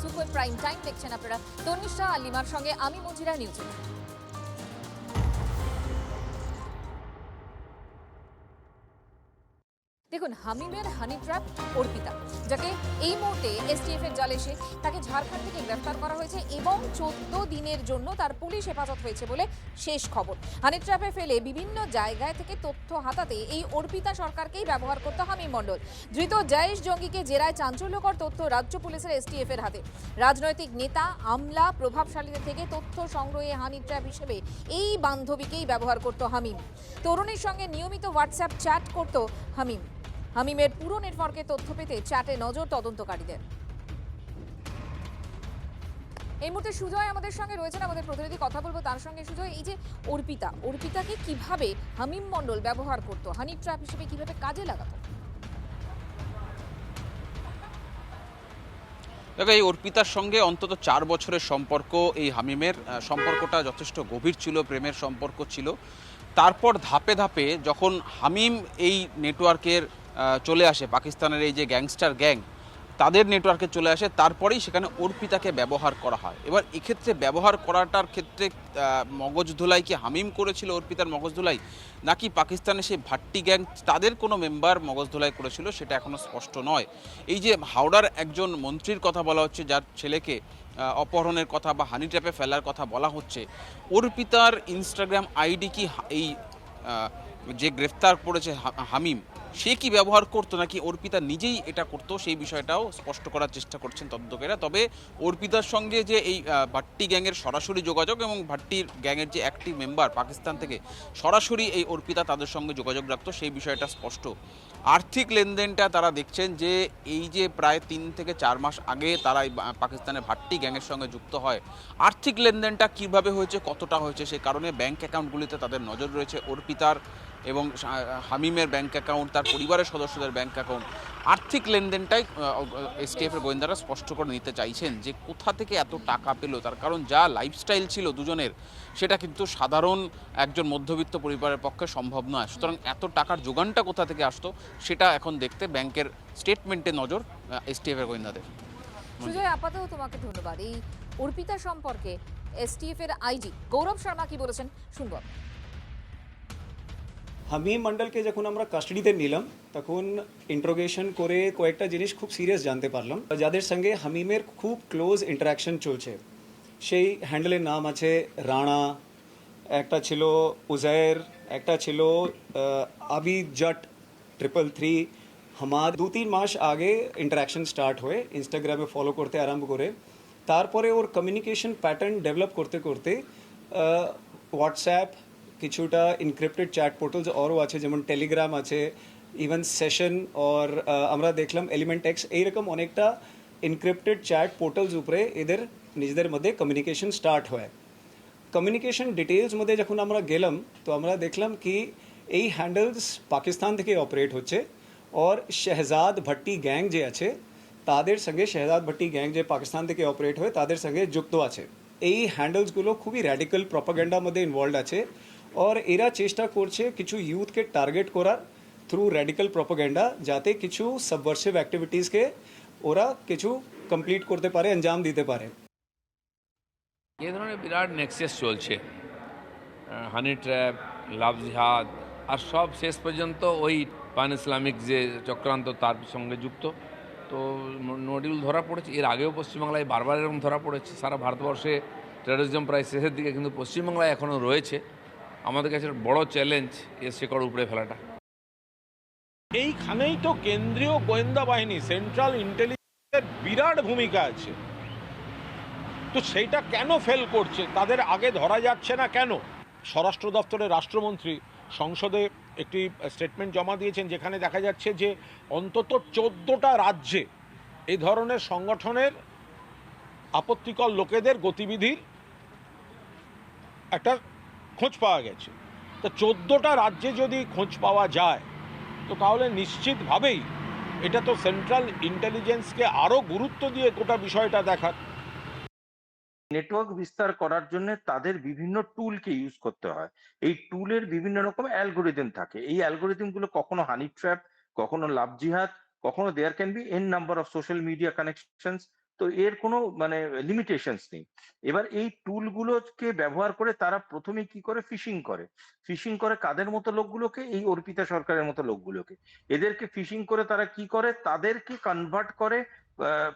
Super prime time দেখছেন আপনারা তনিষ্ঠা আর লিমার সঙ্গে আমি মজিরা নিউজে। দেখুন, হামিমের হানি ট্র্যাপ অর্পিতা, যাকে এই মুহূর্তে এসটিএফ এর জালে এসে তাকে ঝাড়খণ্ড থেকে গ্রেফতার করা হয়েছে এবং 14 দিনের জন্য তার পুলিশ হেফাজত হয়েছে বলে শেষ খবর। হানি ট্র্যাপে ফেলে বিভিন্ন জায়গায় থেকে তথ্য হাতাতে এই অর্পিতা সরকারকেই ব্যবহার করত হামিম মণ্ডল। ধৃত জায়েশ জঙ্গিকে জেরায় চাঞ্চল্যকর তথ্য রাজ্য পুলিশের এসটিএফ এর হাতে। রাজনৈতিক নেতা, আমলা, প্রভাবশালীদের থেকে তথ্য সংগ্রহে হানি ট্র্যাপ হিসেবে এই বান্ধবীকেই ব্যবহার করত হামিম। তরুণীর সঙ্গে নিয়মিত হোয়াটসঅ্যাপ চ্যাট করত হামিম। হামিমের পুরো নেটওয়ার্কে তথ্য পেতে চ্যাটে নজর তদন্তকারীদের। এই মুহূর্তে সুজয় আমাদের সঙ্গে রয়েছেন, আমাদের প্রতিনিধি, কথা বলবো তার সঙ্গে। সুজয়, এই যে অর্পিতাকে কিভাবে হামিম মণ্ডল ব্যবহার করতো, হানি ট্র্যাপ হিসেবে কিভাবে কাজে লাগাতো? দেখো, এই অর্পিতার সঙ্গে অন্তত 4 বছরের সম্পর্ক। এই হামিমের সম্পর্কটা যথেষ্ট গভীর ছিল, প্রেমের সম্পর্ক ছিল। তারপর ধাপে ধাপে যখন হামিম এই নেটওয়ার্কের চলে আসে, পাকিস্তানের এই যে গ্যাংস্টার গ্যাং তাদের নেটওয়ার্কে চলে আসে, তারপরেই সেখানে অর্পিতাকে ব্যবহার করা হয়। এবার এক্ষেত্রে ব্যবহার করাটার ক্ষেত্রে মগজ ধোলাই কি হামিম করেছিল, অর্পিতার মগজ ধোলাই, নাকি পাকিস্তানের সেই ভাট্টি গ্যাং তাদের কোনো মেম্বার মগজ ধোলাই করেছিল, সেটা এখনও স্পষ্ট নয়। এই যে হাওড়ার একজন মন্ত্রীর কথা বলা হচ্ছে, যার ছেলেকে অপহরণের কথা বা হানি ট্র্যাপে ফেলার কথা বলা হচ্ছে, অর্পিতার ইনস্টাগ্রাম আইডি কি এই যে গ্রেফতার করেছে হামিম, সে কি ব্যবহার করতো নাকি অর্পিতা নিজেই এটা করতো, সেই বিষয়টাও স্পষ্ট করার চেষ্টা করছেন তদন্তকারীরা। তবে অর্পিতার সঙ্গে যে এই ভাট্টি গ্যাংয়ের সরাসরি যোগাযোগ এবং ভাট্টির গ্যাংয়ের যে অ্যাক্টিভ মেম্বার পাকিস্তান থেকে সরাসরি এই অর্পিতা তাদের সঙ্গে যোগাযোগ রাখতো, সেই বিষয়টা স্পষ্ট। আর্থিক লেনদেনটা তারা দেখছেন যে এই যে প্রায় 3 থেকে 4 মাস আগে তারা এই পাকিস্তানের ভাট্টি গ্যাংয়ের সঙ্গে যুক্ত হয়, আর্থিক লেনদেনটা কীভাবে হয়েছে, কতটা হয়েছে, সে কারণে ব্যাংক অ্যাকাউন্টগুলিতে তাদের নজর রয়েছে। অর্পিতার এবং হামিমের ব্যাংক অ্যাকাউন্ট, তার পরিবারের সদস্যদের ব্যাংক অ্যাকাউন্ট, আর্থিক লেনদেনটাই এসটিএফের গোয়েন্দারা স্পষ্ট করে নিতে চাইছেন যে কোথা থেকে এত টাকা পেল। তার কারণ যা লাইফস্টাইল ছিল দুজনের, সেটা কিন্তু সাধারণ একজন মধ্যবিত্ত পরিবারের পক্ষে সম্ভব নয়। সুতরাং এত টাকার যোগানটা কোথা থেকে আসতো, সেটা এখন দেখতে ব্যাংকের স্টেটমেন্টে নজর এসটিএফের গোয়েন্দাদের। সুজয়, আপাতত তোমাকে ধন্যবাদ। এই অর্পিতা সম্পর্কে এসটিএফ এর আইজি গৌরব শর্মা কি বলেছেন শুনবো। হামিম মণ্ডলকে যখন আমরা কাস্টাডিতে নিলাম তখন ইন্ট্রোগেশন করে কয়েকটা জিনিস খুব সিরিয়াস জানতে পারলাম, যাদের সঙ্গে হামিমের খুব ক্লোজ ইন্টারাকশন চলছে। সেই হ্যান্ডেলের নাম আছে রানা, একটা ছিল উজায়ের, একটা ছিল আবিজট 333। আমার 2-3 মাস আগে ইন্টারাকশন স্টার্ট হয়ে ইনস্টাগ্রামে ফলো করতে আরম্ভ করে, তারপরে ওর কমিউনিকেশন প্যাটার্ন ডেভেলপ করতে করতে হোয়াটসঅ্যাপ, কিছুটা ইনক্রিপ্টেড চ্যাট পোর্টালস আরও আছে, যেমন টেলিগ্রাম আছে, ইভেন সেশন, और আমরা দেখলাম এলিমেন্ট এক্স, এইরকম অনেকটা ইনক্রিপ্টেড চ্যাট পোর্টালস উপরে এদের নিজেদের মধ্যে কমিউনিকেশন স্টার্ট হয়। কমিউনিকেশন ডিটেলস মধ্যে যখন আমরা গেলাম তো আমরা দেখলাম কি এই হ্যান্ডেলস পাকিস্তান থেকে অপারেট হচ্ছে, और শেহজাদ ভট্টি গ্যাং যে আছে তাদের সঙ্গে, শেহজাদ ভট্টি গ্যাং যে পাকিস্তান থেকে অপারেট হয় তাদের সঙ্গে যুক্ত আছে। এই হ্যান্ডেলসগুলো খুবই র্যাডিক্যাল প্রপাগান্ডার মধ্যে ইনভলভড আছে, और এরা চেষ্টা করছে কিছু ইউথকে টার্গেট করার থ্রু র্যাডিক্যাল প্রপাগান্ডা, যাতে কিছু সাবভার্সিভ অ্যাক্টিভিটিসকে ওরা কিছু কমপ্লিট করতে পারে, আঞ্জাম দিতে পারে। এ ধরনের বিরাট নেক্সাস চলছে, হানি ট্র্যাপ, লাভ জিহাদ, আর সব শেষ পর্যন্ত ওই পান ইসলামিক যে চক্রান্ত তার সঙ্গে যুক্ত। তো নডিউল ধরা পড়েছে, এর আগেও পশ্চিমবাংলায় বারবার এরকম ধরা পড়েছে। সারা ভারতবর্ষে টেরোরিজম প্রায় শেষের দিকে, কিন্তু পশ্চিমবাংলায় এখনও রয়েছে। আমাদের কাছে বড় চ্যালেঞ্জ এর শেকড় উপড়ে ফেলাটা। এইখানেই তো কেন্দ্রীয় গোয়েন্দা বাহিনী, সেন্ট্রাল ইন্টেলিজেন্সের বিরাট ভূমিকা আছে। তো সেইটা কেন ফেল করছে, তাদের আগে ধরা যাচ্ছে না কেন? স্বরাষ্ট্র দপ্তরের রাষ্ট্রমন্ত্রী সংসদে একটি স্টেটমেন্ট জমা দিয়েছেন, যেখানে দেখা যাচ্ছে যে অন্তত 14টা রাজ্যে এই ধরনের সংগঠনের আপত্তিকর লোকেদের গতিবিধির একটা খোঁজ পাওয়া গেছে। তো 14টা রাজ্যে যদি খোঁজ পাওয়া যায়, তো তাহলে নিশ্চিতভাবেই এটা তো সেন্ট্রাল ইন্টেলিজেন্সকে আরও গুরুত্ব দিয়ে গোটা বিষয়টা দেখার। নেটওয়ার্ক বিস্তার করার জন্য তাদের বিভিন্ন টুলকে ইউজ করতে হয়। এই টুলের বিভিন্ন রকম অ্যালগোরিদম থাকে। এই অ্যালগোরিদম গুলো কখনো হানি ট্র্যাপ, কখনো লাভ জিহাদ, কখনো there can be an number of social media connections. তো এর কোনো মানে লিমিটেশনস নেই। এবার এই টুলগুলোকে ব্যবহার করে তারা প্রথমে কি করে ফিশিং করে কাদের মতো লোকগুলোকে, এই অর্পিতা সরকারের মতো লোকগুলোকে। এদেরকে ফিশিং করে তারা কি করে, তাদেরকে কনভার্ট করে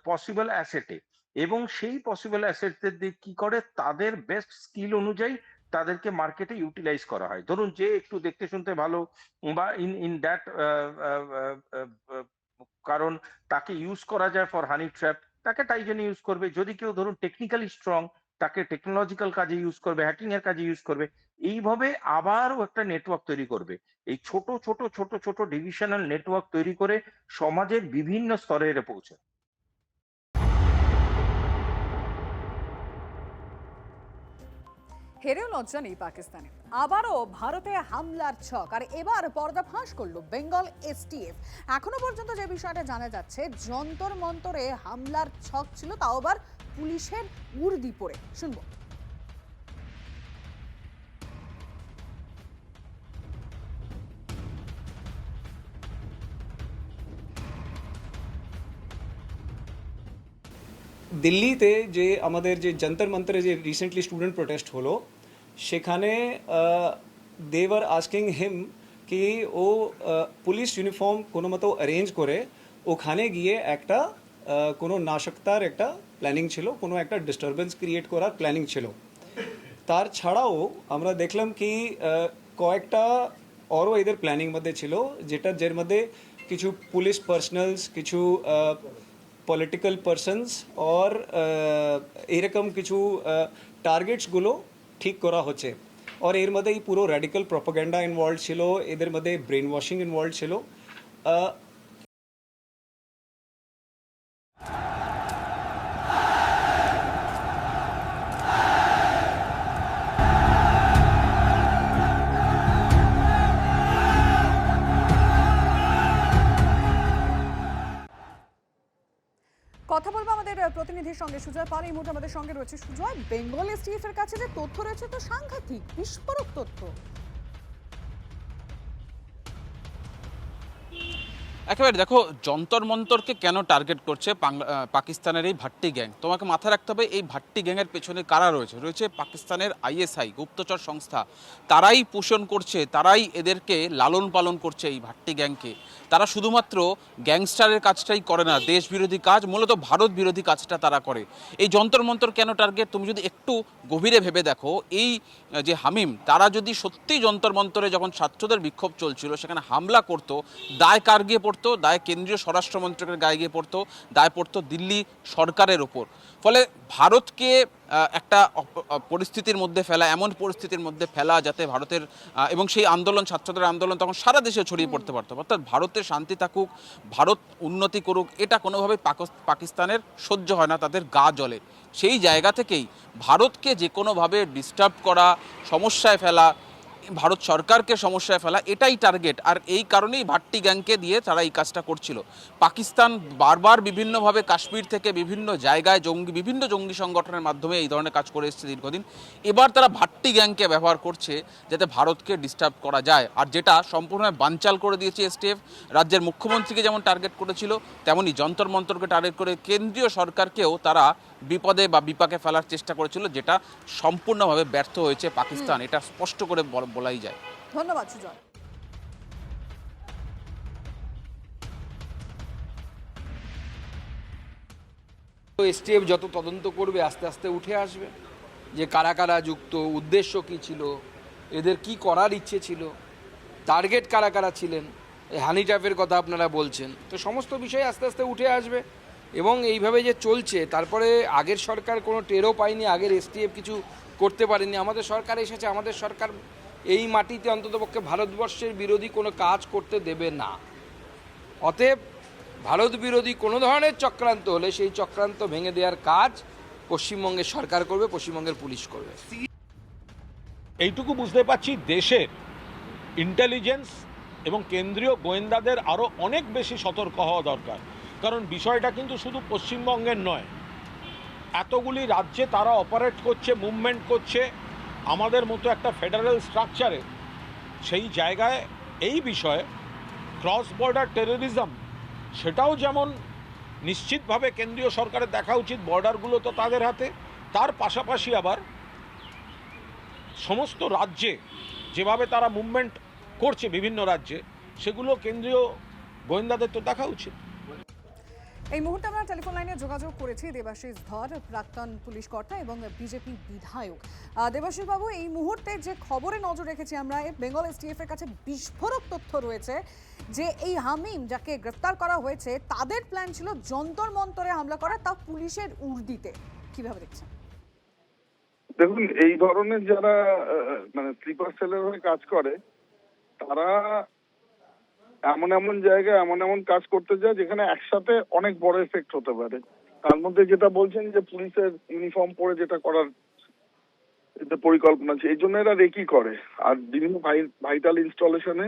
পসিবল অ্যাসেটে, এবং সেই পসিবল অ্যাসেটদের দিয়ে কি করে তাদের বেস্ট স্কিল অনুযায়ী তাদেরকে মার্কেটে ইউটিলাইজ করা হয়। ধরুন যে একটু দেখতে শুনতে ভালো বা ইন দ্যাট কারণ তাকে ইউজ করা যায় ফর হানি ট্র্যাপ, তাকে তাই জন্য ইউজ করবে। যদি কেউ ধরুন টেকনিক্যালি স্ট্রং, তাকে টেকনোলজিক্যাল কাজে ইউজ করবে, হ্যাকিং এর কাজে ইউজ করবে। এইভাবে আবারও একটা নেটওয়ার্ক তৈরি করবে। এই ছোট ছোট ছোট ছোট ডিভিশনাল নেটওয়ার্ক তৈরি করে সমাজের বিভিন্ন স্তরে এরা পৌঁছে। হেরেও লজ্জা নেই পাকিস্তানে, আবারও ভারতে হামলার ছক, আর এবার পর্দাফাঁস করলো বেঙ্গল এসটিএফ। এখনো পর্যন্ত যে বিষয়টা জানা যাচ্ছে, যন্তর মন্তরে হামলার ছক ছিল, তাও আবার পুলিশের উর্দি পরে। শুনবো। দিল্লিতে যে আমাদের যে যন্তর মন্তরে যে রিসেন্টলি স্টুডেন্ট প্রোটেস্ট হলো, সেখানে দেওয়ার আস্কিং হিম কি ও পুলিশ ইউনিফর্ম কোনো মতো অ্যারেঞ্জ করে ওখানে গিয়ে একটা কোনো নাশকতার একটা প্ল্যানিং ছিল, কোনো একটা ডিস্টারবেন্স ক্রিয়েট করার প্ল্যানিং ছিল। তার ছাড়াও আমরা দেখলাম কি কয়েকটা আরও এদের প্ল্যানিং মধ্যে ছিল, যের মধ্যে কিছু পুলিশ পার্সোনালস, কিছু পলিটিক্যাল পার্সনস और এরকম কিছু টার্গেটসগুলো ঠিক করা হচ্ছে। আর এর মধ্যে এই পুরো র্যাডিক্যাল প্রপাগান্ডা ইনভলভ ছিল, এদের মধ্যে ব্রেন ওয়াশিং ইনভলভ ছিল। কথা বলবো আমাদের প্রতিনিধির সঙ্গে, সুজয় পাল এই মুহূর্তে আমাদের সঙ্গে রয়েছে। সুজয়, বেঙ্গল এসটিএফ এর কাছে যে তথ্য রয়েছে তো সাংঘাতিক, বিস্ফোরক তথ্য। একেবারে দেখো, যন্তর মন্তরকে কেন টার্গেট করছে পাকিস্তানের এই ভাট্টি গ্যাং। তোমাকে মাথায় রাখতে হবে এই ভাট্টি গ্যাংয়ের পেছনে কারা রয়েছে। রয়েছে পাকিস্তানের আইএসআই গুপ্তচর সংস্থা, তারাই পোষণ করছে, তারাই এদেরকে লালন পালন করছে এই ভাট্টি গ্যাংকে। তারা শুধুমাত্র গ্যাংস্টারের কাজটাই করে না, দেশ বিরোধী কাজ, মূলত ভারত বিরোধী কাজটা তারা করে। এই যন্তর মন্তর কেন টার্গেট, তুমি যদি একটু গভীরে ভেবে দেখো, এই যে হামিম, তারা যদি সত্যি যন্তর মন্তরে যখন ছাত্রদের বিক্ষোভ চলছিল সেখানে হামলা করতো, দায় কার গিয়ে পড়তো? দায় কেন্দ্রীয় স্বরাষ্ট্রমন্ত্রকের গায়ে গিয়ে পড়তো, দায় পড়তো দিল্লি সরকারের ওপর। ফলে ভারতকে একটা পরিস্থিতির মধ্যে ফেলা, এমন পরিস্থিতির মধ্যে ফেলা যাতে ভারতের এবং সেই আন্দোলন, ছাত্রদের আন্দোলন তখন সারা দেশে ছড়িয়ে পড়তে পারতো। অর্থাৎ ভারতের শান্তি থাকুক, ভারত উন্নতি করুক, এটা কোনোভাবেই পাকিস্তানের সহ্য হয় না, তাদের গা জ্বলে। সেই জায়গা থেকেই ভারতকে যে কোনোভাবে ডিস্টার্ব করা, সমস্যায় ফেলা, ভারত সরকারকে সমস্যায় ফেলা, এটাই টার্গেট। আর এই কারণেই ভাট্টি গ্যাংকে দিয়ে তারা এই কাজটা করছিল। পাকিস্তান বারবার বিভিন্নভাবে কাশ্মীর থেকে বিভিন্ন জায়গায় বিভিন্ন জঙ্গি সংগঠনের মাধ্যমে এই ধরনের কাজ করে এসেছে দীর্ঘদিন। এবার তারা ভাট্টি গ্যাংকে ব্যবহার করছে যাতে ভারতকে ডিস্টার্ব করা যায়, আর যেটা সম্পূর্ণভাবে বানচাল করে দিয়েছে এসটিএফ। রাজ্যের মুখ্যমন্ত্রীকে যেমন টার্গেট করেছিল, তেমনি যন্তর মন্তরকে টার্গেট করে কেন্দ্রীয় সরকারকেও তারা বিপদে বা বিপাকে ফেলার চেষ্টা করেছিল, যেটা সম্পূর্ণভাবে ব্যর্থ হয়েছে পাকিস্তান, এটা স্পষ্ট করে বলাই যায়। ধন্যবাদ সুজয়। এসটিএফ যত তদন্ত করবে আস্তে আস্তে উঠে আসবে যে কারা কারা যুক্ত, উদ্দেশ্য কী ছিল, এদের কি করার ইচ্ছে ছিল, টার্গেট কারা কারা ছিলেন। এই হানি ট্র্যাপের কথা আপনারা বলছেন, তো সমস্ত বিষয় আস্তে আস্তে উঠে আসবে। এবং এইভাবে যে চলছে, তারপরে আগের সরকার কোনো টেরও পায়নি, আগের এসটিএফ কিছু করতে পারেনি। আমাদের সরকার এসেছে, আমাদের সরকার এই মাটিতে অন্ততপক্ষে ভারতবর্ষের বিরোধী কোনো কাজ করতে দেবে না। অতএব ভারত বিরোধী কোনো ধরনের চক্রান্ত হলে সেই চক্রান্ত ভেঙে দেওয়ার কাজ পশ্চিমবঙ্গের সরকার করবে, পশ্চিমবঙ্গের পুলিশ করবে। এইটুকু বুঝতে পারছি, দেশের ইন্টেলিজেন্স এবং কেন্দ্রীয় গোয়েন্দাদের আরও অনেক বেশি সতর্ক হওয়া দরকার। কারণ বিষয়টা কিন্তু শুধু পশ্চিমবঙ্গের নয়, এতগুলি রাজ্যে তারা অপারেট করছে, মুভমেন্ট করছে। আমাদের মতো একটা ফেডারেল স্ট্রাকচারে সেই জায়গায় এই বিষয়ে ক্রস বর্ডার টেররিজম, সেটাও যেমন নিশ্চিতভাবে কেন্দ্রীয় সরকারের দেখা উচিত বর্ডারগুলো তো তাদের হাতে, তার পাশাপাশি আবার সমস্ত রাজ্যে যেভাবে তারা মুভমেন্ট করছে বিভিন্ন রাজ্যে, সেগুলো কেন্দ্রীয় গোয়েন্দাদের তো দেখা উচিত। এই মুহূর্তে আমরা টেলিফোন লাইনে যোগাযোগ করেছি দেবাশিস ধর, প্রাক্তন পুলিশ কর্তা এবং বিজেপি বিধায়ক। দেবাশিস বাবু, এই মুহূর্তে যে খবরে নজর রেখেছি আমরা, বেঙ্গল এসটিএফ এর কাছে বিস্ফোরক তথ্য রয়েছে যে এই হামিম যাকে গ্রেফতার করা হয়েছে তাদের প্ল্যান ছিল যন্তর মন্তরে হামলা করা, তা পুলিশের উর্দিতে। কিভাবে দেখছেন? দেখুন, এই ধরনের যারা মানে স্লিপার সেলের হয়ে কাজ করে, তারা এমন এমন জায়গায় এমন এমন কাজ করতে যায় যেখানে একসাথে অনেক বড় এফেক্ট হতে পারে। তার মধ্যে যেটা বলছেন যে পুলিশের ইউনিফর্ম পরে যেটা করার এতে পরিকল্পনা আছে, এই জন্য এরা রেকি করে। আর বিভিন্ন ভাইটাল ইনস্টলেশনে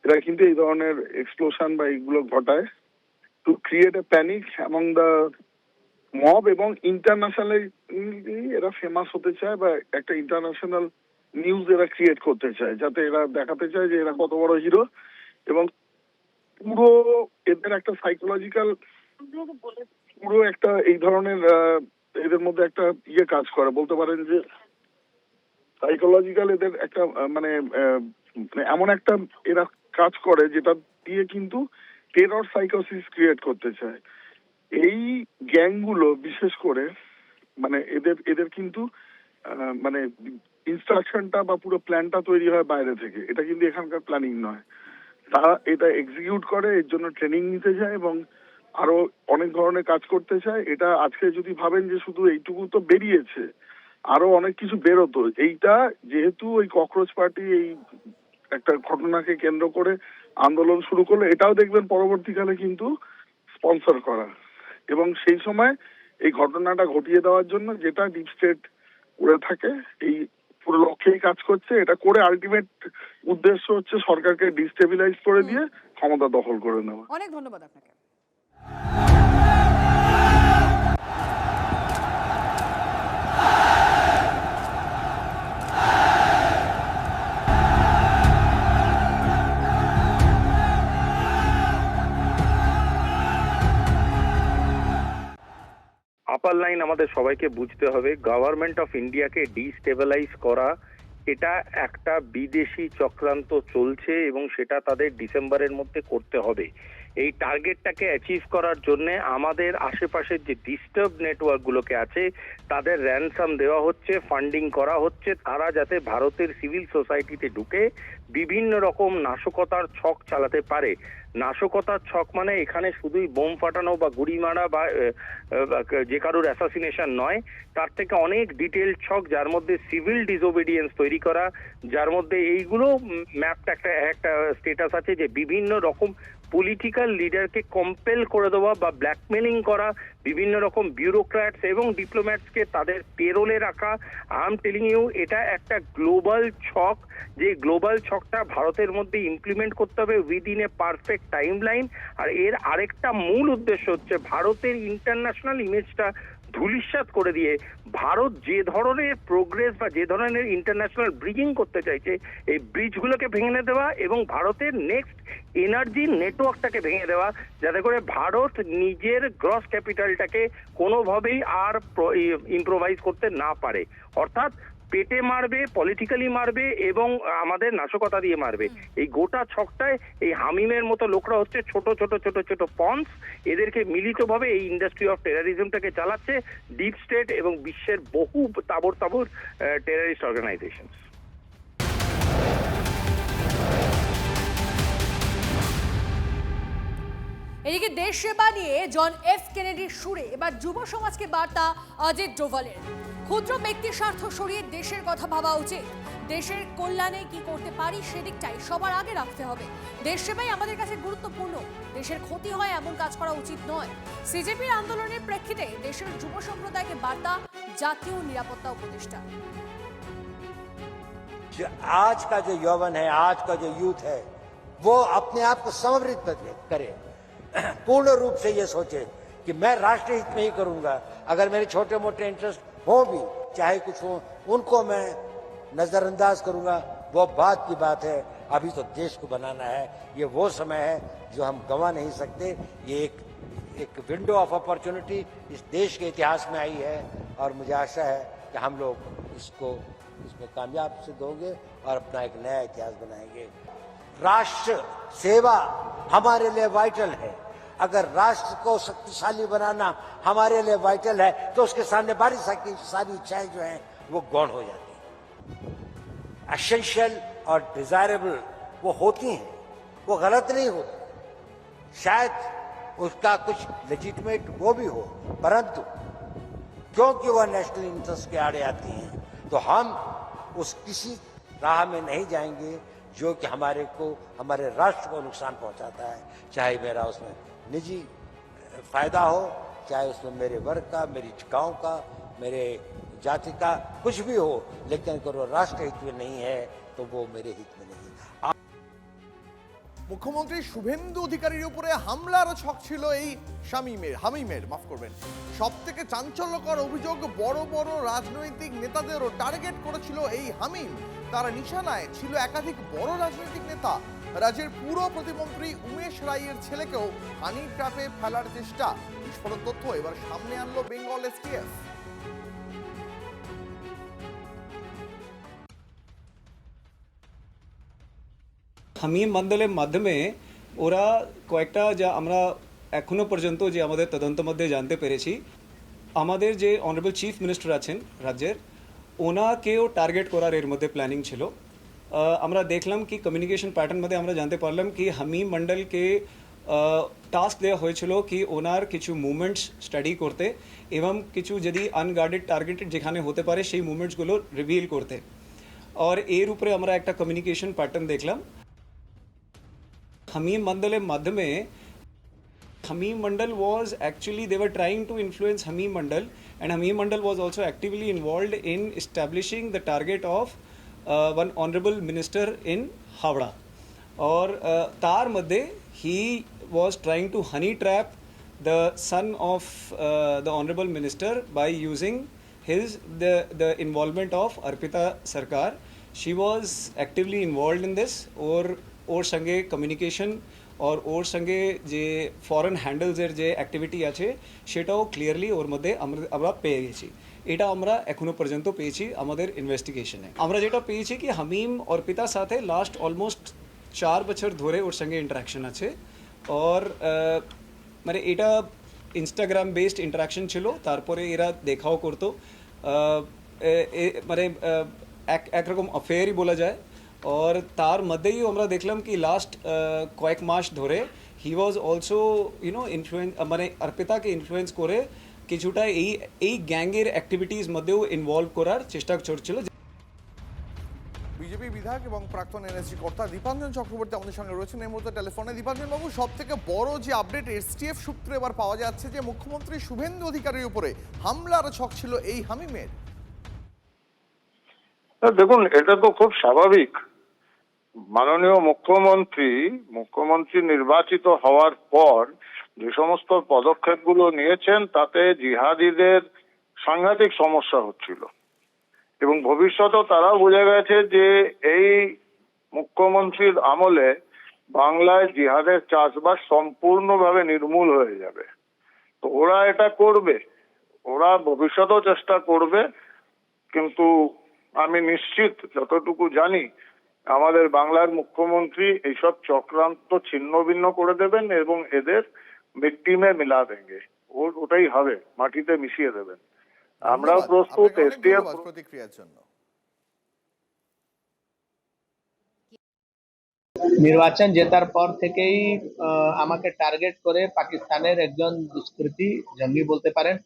এরা কিন্তু এই ধরনের এক্সপ্লোশন বা এইগুলো ঘটায় to create a panic among the mob, এবং ইন্টারন্যাশনালি এরা ফেমাস হতে চায় বা একটা ইন্টারন্যাশনাল নিউজ এরা ক্রিয়েট করতে চায়, যাতে এরা দেখাতে চায় যে এরা কত বড় হিরো। এবং পুরো এদের একটা সাইকোলজিক্যাল পুরো একটা এই ধরনের এদের মধ্যে একটা কাজ করে, বলতে পারেন যে সাইকোলজিক্যাল এদের একটা মানে এমন একটা এরা কাজ করে যেটা দিয়ে কিন্তু টেরর সাইকোসিস ক্রিয়েট করতে চায়। এই গ্যাংগুলো বিশেষ করে মানে এদের কিন্তু মানে ইনস্ট্রাকশনটা বা পুরো প্ল্যানটা তৈরি হয় বাইরে থেকে, এটা কিন্তু এখানকার প্ল্যানিং নয়। তারা এটা এক্সিকিউট করে, এর জন্য ট্রেনিং নিতে যায় এবং আরো অনেক ধরনের কাজ করতে চায়। এটা আজকে যদি ভাবেন যে শুধু এইটুকু তো বেরিয়েছে, আরো অনেক কিছু বেরোতো। এইটা যেহেতু ওই ককরোচ পার্টি এই একটা ঘটনাকে কেন্দ্র করে আন্দোলন শুরু করলো, এটাও দেখবেন পরবর্তীকালে কিন্তু স্পন্সর করা, এবং সেই সময় এই ঘটনাটা ঘটিয়ে দেওয়ার জন্য যেটা ডিপ স্টেট করে থাকে, এই পুরো লক্ষ্যেই কাজ করছে। এটা করে আলটিমেট উদ্দেশ্য হচ্ছে সরকারকে ডিস্টেবিলাইজ করে দিয়ে ক্ষমতা দখল করে নেওয়া। অনেক ধন্যবাদ আপনাকে। আপার লাইন আমাদের সবাইকে বুঝতে হবে, গভর্নমেন্ট অফ ইন্ডিয়াকে ডিস্টেবিলাইজ করা এটা একটা বিদেশি চক্রান্ত চলছে এবং সেটা তাদের ডিসেম্বরের মধ্যে করতে হবে। এই টার্গেটটাকে অ্যাচিভ করার জন্য আমাদের আশেপাশের যে ডিস্টার্ব নেটওয়ার্কগুলোকে আছে তাদের র্যানসাম দেওয়া হচ্ছে, ফান্ডিং করা হচ্ছে, তারা যাতে ভারতের সিভিল সোসাইটিতে ঢুকে বিভিন্ন রকম নাশকতার ছক চালাতে পারে। নাশকতার ছক মানে এখানে শুধুই বোম ফাটানো বা গুড়ি মারা বা যে কারোর অ্যাসাসিনেশন নয়, তার থেকে অনেক ডিটেল ছক, যার মধ্যে সিভিল ডিসওবিডিয়েন্স তৈরি করা, যার মধ্যে এইগুলো ম্যাপটা একটা স্টেটাস আছে যে বিভিন্ন রকম পলিটিক্যাল লিডারকে কম্পেল করে দেওয়া বা ব্ল্যাকমেলিং করা, বিভিন্ন রকম বিউরোক্র্যাটস এবং ডিপ্লোম্যাটসকে তাদের পেরোলে রাখা। আই এম টেলিং ইউ, এটা একটা গ্লোবাল ছক, যে গ্লোবাল ছকটা ভারতের মধ্যে ইমপ্লিমেন্ট করতে হবে উইদিন এ পারফেক্ট টাইমলাইন। আর এর আরেকটা মূল উদ্দেশ্য হচ্ছে ভারতের ইন্টারন্যাশনাল ইমেজটা ধূলিসাৎ করে দিয়ে ভারত যে ধরনের প্রোগ্রেস বা যে ধরনের ইন্টারন্যাশনাল ব্রিজিং করতে চাইছে, এই ব্রিজগুলোকে ভেঙে দেওয়া এবং ভারতের নেক্সট এনার্জি নেটওয়ার্কটাকে ভেঙে দেওয়া, যাতে করে ভারত নিজের গ্রস ক্যাপিটালটাকে কোনোভাবেই আর ইম্প্রোভাইজ করতে না পারে। অর্থাৎ পেটে মারবে, পলিটিক্যালি মারবে এবং আমাদের নাশকতা দিয়ে মারবে। এই গোটা ছকটায় এই হামিমের মতো লোকরা হচ্ছে ছোট ছোট ছোট ছোট পন্স, এদেরকে মিলিতভাবে এই ইন্ডাস্ট্রি অফ টেররিজমটাকে চালাচ্ছে ডিপ স্টেট এবং বিশ্বের বহু তাবর তাবর টেররিস্ট অর্গানাইজেশন। এদিকে দেশ সেবা নিয়ে জন এফ কেনেডির সুরে এবার যুব সমাজকে বার্তা অজিত ডোভালের। ক্ষুদ্র ব্যক্তি স্বার্থ সরিয়ে দেশের কথা ভাবা উচিত। দেশের কল্যাণে কি করতে পারি সেদিকটাই সবার আগে রাখতে হবে। দেশ সেবাই আমাদের কাছে গুরুত্বপূর্ণ, দেশের ক্ষতি হয় এমন কাজ করা উচিত নয়। সিজেপির আন্দোলনের প্রেক্ষিতে দেশের যুব সম্প্রদায়কে বার্তা জাতীয় নিরাপত্তা উপদেষ্টা। आज का जो यौवन है, आज का जो यूथ है, वो अपने आप को समर्पित करे, पूर्ण रूप से ये सोचे कि मैं राष्ट्र हित में ही करूंगा। अगर मेरे छोटे मोटे इंटरेस्ट हो भी, चाहे कुछ हो, उनको मैं नजरअंदाज करूंगा, वो बात की बात है। अभी तो देश को बनाना है, ये वो समय है जो हम गंवा नहीं सकते। ये एक विंडो ऑफ अपॉर्चुनिटी इस देश के इतिहास में आई है और मुझे आशा है कि हम लोग इसमें कामयाब सिद्ध होंगे और अपना एक नया इतिहास बनाएंगे। राष्ट्र सेवा हमारे लिए वाइटल है। अगर राष्ट्र को शक्तिशाली बनाना हमारे लिए वाइटल है तो उसके सामने की सारी इच्छाएं जो हैं वो गौण हो जाती हैं। एसेंशियल और डिजायरेबल वो होती हैं, वो गलत नहीं होती। शायद उसका कुछ लेजिटिमेट वो भी हो, परंतु क्योंकि वह नेशनल इंटरेस्ट के आड़े आती हैं तो हम उस किसी राह में नहीं जाएंगे जो कि हमारे राष्ट्र को नुकसान पहुंचाता है, चाहे मेरा उसमें निजी फायदा हो, चाहे उसमें मेरे वर्ग का, मेरी गांव का, मेरे जाति का कुछ भी हो, लेकिन अगर वो राष्ट्र हित में नहीं है तो वो मेरे हित में नहीं। মুখ্যমন্ত্রী শুভেন্দু অধিকারীর উপরে হামলার ছক ছিল এই হামিমের মাফ করবেন। সবথেকে চাঞ্চল্যকর অভিযোগ, বড় বড় রাজনৈতিক নেতাদেরও টার্গেট করেছিল এই হামিম। তার নিশানায় ছিল একাধিক বড় রাজনৈতিক নেতা। রাজ্যের পুরো প্রতিমন্ত্রী উমেশ রায়ের ছেলেকেও হানি ট্র্যাপে ফেলার চেষ্টা। বিস্ফোরক তথ্য এবার সামনে আনলো বেঙ্গল এসটিএফ। হামিম মন্ডলের মাধ্যমে ওরা কয়েকটা যা আমরা এখনো পর্যন্ত যে আমাদের তদন্ত মধ্যে জানতে পেরেছি, আমাদের যে অনারেবল চিফ মিনিস্টার আছেন রাজ্যের, ওনাকেও টার্গেট করার এর মধ্যে প্ল্যানিং ছিল। আমরা দেখলাম কি কমিউনিকেশন প্যাটার্ন মধ্যে আমরা জানতে পারলাম কি হামিম মন্ডলকে টাস্ক দেওয়া হয়েছিল কি ওনার কিছু মুভমেন্টস স্টাডি করতে এবং কিছু যদি আনগার্ডেড টার্গেটেড যেখানে হতে পারে সেই মুভমেন্টসগুলো রিভিল করতে। আর এর উপরে আমরা একটা কমিউনিকেশন প্যাটার্ন দেখলাম। Hamim Mandal's madhyame, Hamim Mandal was actually, they were trying to influence Hamim Mandal, and Hamim Mandal was also actively involved in establishing the target of one honorable minister in Havda. Or tar madhe, he was trying to honey trap the son of the honorable minister by using the involvement of Arpita Sarkar. She was actively involved in this, ওর সঙ্গে communication আর ওর সঙ্গে যে foreign হ্যান্ডেলসের যে activity আছে সেটাও clearly ওর মধ্যে আমরা পেয়ে গেছি। এটা আমরা এখনো পর্যন্ত পেয়েছি আমাদের ইনভেস্টিগেশনে। আমরা যেটা পেয়েছি কি হামিম অর্পিতার সাথে লাস্ট অলমোস্ট 4 বছর ধরে ওর সঙ্গে ইন্টারাকশন আছে। আর মানে এটা ইনস্টাগ্রাম বেসড ইন্টারাকশন ছিল, তারপরে এরা দেখাও করতো, মানে একরকম অ্যাফেয়ারই বলা যায়। और तार मध्य ही আমরা দেখলাম কি লাস্ট কয়েক মাস ধরে হি ওয়াজ অলসো ইনফ্লুয়েন্স মানে অর্পিতাকে ইনফ্লুয়েন্স করে কিছুটা এই গ্যাংয়ের অ্যাক্টিভিটিস মধ্যেও ইনভলভ করার চেষ্টা করছিল। বিজেপি বিধায়ক এবং প্রাক্তন এনএসজি কর্তা দীপাঞ্জন চক্রবর্তী আমাদের সঙ্গে রয়েছেন এই মুহূর্তে টেলিফোনে। দীপাঞ্জন বাবু, সব থেকে বড় যে আপডেট এসটিএফ সূত্রে এবার পাওয়া যাচ্ছে যে মুখ্যমন্ত্রী শুভেন্দু অধিকারীর উপরে হামলার ছক ছিল এই হামিমের। দেখুন, এটা তো খুব স্বাভাবিক। মাননীয় মুখ্যমন্ত্রী নির্বাচিত হওয়ার পর যে সমস্ত পদক্ষেপগুলো নিয়েছেন তাতে জিহাদিদের সাংঘাতিক সমস্যা হচ্ছিল এবং ভবিষ্যতেও তারাও বুঝে গেছে যে এই মুখ্যমন্ত্রীর আমলে বাংলায় জিহাদের চাষবাস সম্পূর্ণভাবে নির্মূল হয়ে যাবে। তো ওরা এটা করবে, ওরা ভবিষ্যতেও চেষ্টা করবে, কিন্তু আমি নিশ্চিত, যতটুকু জানি, আমাদের বাংলার মুখ্যমন্ত্রী এইসব চক্রান্ত ছিন্ন ভিন্ন করে দেবেন এবং এদের মিট্টি মে মিলা দেঙ্গে। ওটাই হবে, মাটিতে মিশিয়ে দেবেন। আমরাও প্রস্তুত। এসটিএফ প্রতিক্রিয়ার জন্য নির্বাচন জেতার পর থেকেই আমাকে টার্গেট করে পাকিস্তানের একজন দুষ্কৃতী, জঙ্গি বলতে পারেন,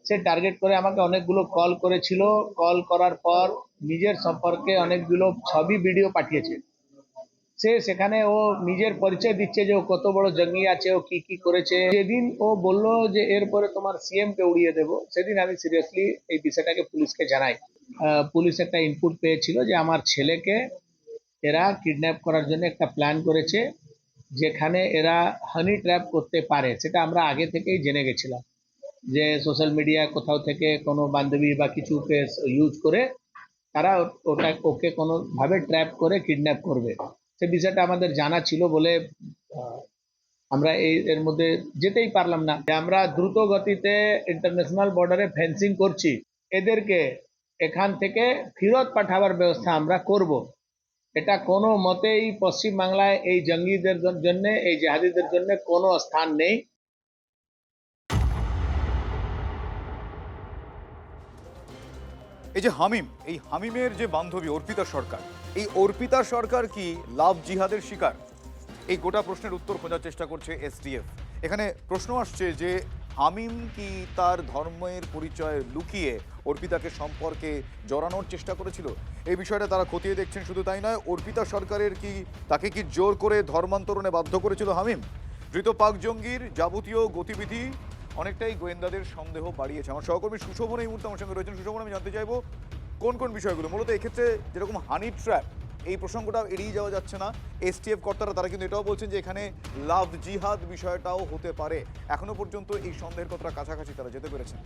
সে টার্গেট করে আমাকে অনেকগুলো কল করেছিল। কল করার পর নিজের সম্পর্কে অনেকগুলো ছবি ভিডিও পাঠিয়েছে। সেখানে ও নিজের পরিচয় দিচ্ছে যে ও কত বড় জঙ্গি আছে, ও কি কি করেছে। যেদিন ও বলল যে এরপরে তোমার সিএম কে উড়িয়ে দেবো, সেদিন আমি সিরিয়াসলি এই বিষয়টাকে পুলিশকে জানাই। পুলিশ একটা ইনপুট পেয়েছিল যে আমার ছেলেকে এরা কিডন্যাপ করার জন্য একটা প্ল্যান করেছে, যেখানে এরা হানি ট্র্যাপ করতে পারে। সেটা আমরা আগে থেকেই জেনে গেছিলাম যে সোশ্যাল মিডিয়া কোথাও থেকে কোনো বান্ধবী বা কিছুকে ইউজ করে তারা ওকে কোনোভাবে ট্র্যাপ করে কিডন্যাপ করবে। সে বিষয়টা আমাদের জানা ছিল বলে আমরা এর মধ্যে যেতেই পারলাম না। আমরা দ্রুত গতিতে ইন্টারন্যাশনাল বর্ডারে ফেন্সিং করছি, এদেরকে এখান থেকে ফেরত পাঠাবার ব্যবস্থা আমরা করব। এটা কোনো মতেই পশ্চিম বাংলায় এই জঙ্গিদের জন্য, এই জিহাদিদের জন্য কোনো স্থান নেই। এই যে হামিম, এই হামিমের যে বান্ধবী অর্পিতা সরকার, এই অর্পিতা সরকার কি লাভ জিহাদের শিকার? এই গোটা প্রশ্নের উত্তর খোঁজার চেষ্টা করছে এসটিএফ। এখানে প্রশ্ন আসছে যে হামিম কি তার ধর্মের পরিচয় লুকিয়ে অর্পিতাকে সম্পর্কে জড়ানোর চেষ্টা করেছিল? এই বিষয়টা তারা খতিয়ে দেখছেন। শুধু তাই নয়, অর্পিতা সরকারের তাকে কি জোর করে ধর্মান্তরণে বাধ্য করেছিল হামিম? ধৃত পাক জঙ্গির যাবতীয় গতিবিধি অনেকটাই গোয়েন্দাদের সন্দেহ বাড়িয়েছে। আমার সহকর্মী সুশোভন এই মুহূর্তে আমার সঙ্গে রয়েছেন। সুশোভন, আমি জানতে চাইবো কোন কোন বিষয়গুলো মূলত এক্ষেত্রে, যেরকম হানি ট্র্যাপ, এই প্রসঙ্গটা এড়িয়ে যাওয়া যাচ্ছে না। এসটিএফ কর্তারা তারা কিন্তু এটাও বলছেন যে এখানে লাভ জিহাদ বিষয়টাও হতে পারে। এখনো পর্যন্ত এই সন্দেহের কতটা কাছাকাছি তারা যেতে পেরেছেন?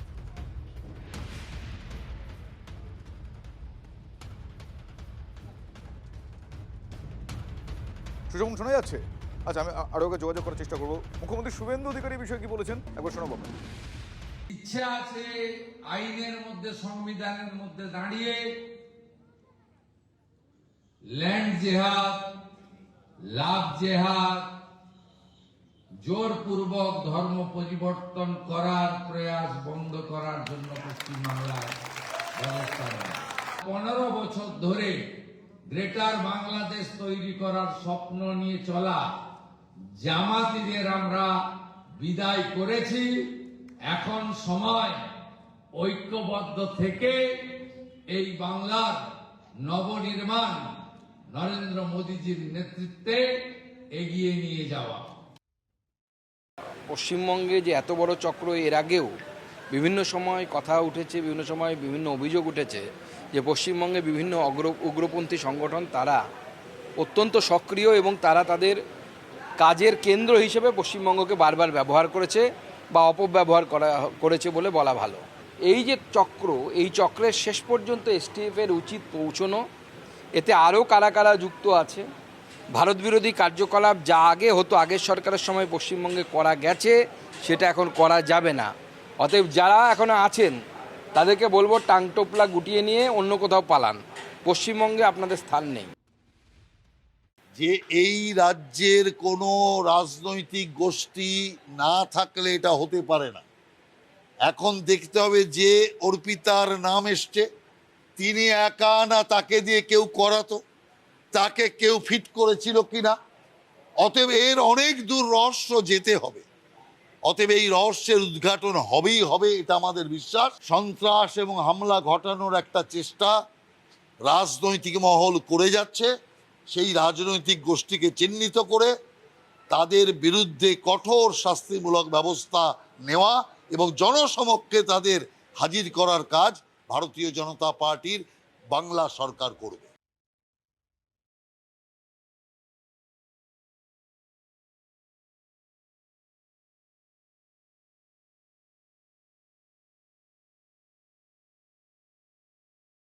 সুশোভন, শোনা যাচ্ছে? আচ্ছা, আমি আরো যোগাযোগ করার চেষ্টা করবো। মুখ্যমন্ত্রী শুভেন্দু অধিকারী বিষয়ে কি বলেছেন একবার শোনাবো। ইচ্ছা আছে আইনের মধ্যে, সংবিধানের মধ্যে দাঁড়িয়ে ল্যান্ড জেহাদ, লাভ জেহাদ, জোরপূর্বক ধর্ম পরিবর্তন করার প্রয়াস বন্ধ করার জন্য পশ্চিমবাংলায় ব্যবস্থা নেয়। 15 বছর ধরে গ্রেটার বাংলাদেশ তৈরি করার স্বপ্ন নিয়ে চলা জামাতিদের আমরা বিদায় করেছি। এখন সময় ঐক্যবদ্ধ থেকে এই বাংলার নবনির্মাণ নরেন্দ্র মোদীজির নেতৃত্বে এগিয়ে নিয়ে যাওয়া। পশ্চিমবঙ্গে যে এত বড় চক্র, এর আগেও বিভিন্ন সময় কথা উঠেছে, বিভিন্ন সময় বিভিন্ন অভিযোগ উঠেছে যে পশ্চিমবঙ্গে বিভিন্ন উগ্রপন্থী সংগঠন তারা অত্যন্ত সক্রিয় এবং তারা তাদের কাজের কেন্দ্র হিসেবে পশ্চিমবঙ্গকে বারবার ব্যবহার করেছে বা অপব্যবহার করেছে বলে বলা ভালো। এই যে চক্র, এই চক্রের শেষ পর্যন্ত এসটিএফের উচিত পৌঁছনো। এতে আরও কারা কারা যুক্ত আছে, ভারত বিরোধী কার্যকলাপ যা আগে হতো, আগের সরকারের সময় পশ্চিমবঙ্গে করা গেছে, সেটা এখন করা যাবে না। অতএব যারা এখনও আছেন তাদেরকে বলবো টাংটোপলা গুটিয়ে নিয়ে অন্য কোথাও পালান, পশ্চিমবঙ্গে আপনাদের স্থান নেই। যে এই রাজ্যের কোনো রাজনৈতিক গোষ্ঠী না থাকলে এটা হতে পারে না। এখন দেখতে হবে যে অর্পিতার নাম এসছে, তিনি একা না তাকে দিয়ে কেউ করাতো, তাকে কেউ ফিট করেছিল কিনা। অতএব এর অনেক দূর রহস্য যেতে হবে। অতএব এই রহস্যের উদ্ঘাটন হবেই হবে, এটা আমাদের বিশ্বাস। সন্ত্রাস এবং হামলা ঘটানোর একটা চেষ্টা রাজনৈতিক মহল করে যাচ্ছে। সেই রাজনৈতিক গোষ্ঠীকে চিহ্নিত করে তাদের বিরুদ্ধে কঠোর শাস্তিমূলক ব্যবস্থা নেওয়া এবং জনসমক্ষে তাদের হাজির করার কাজ ভারতীয় জনতা পার্টির বাংলা সরকার করবে।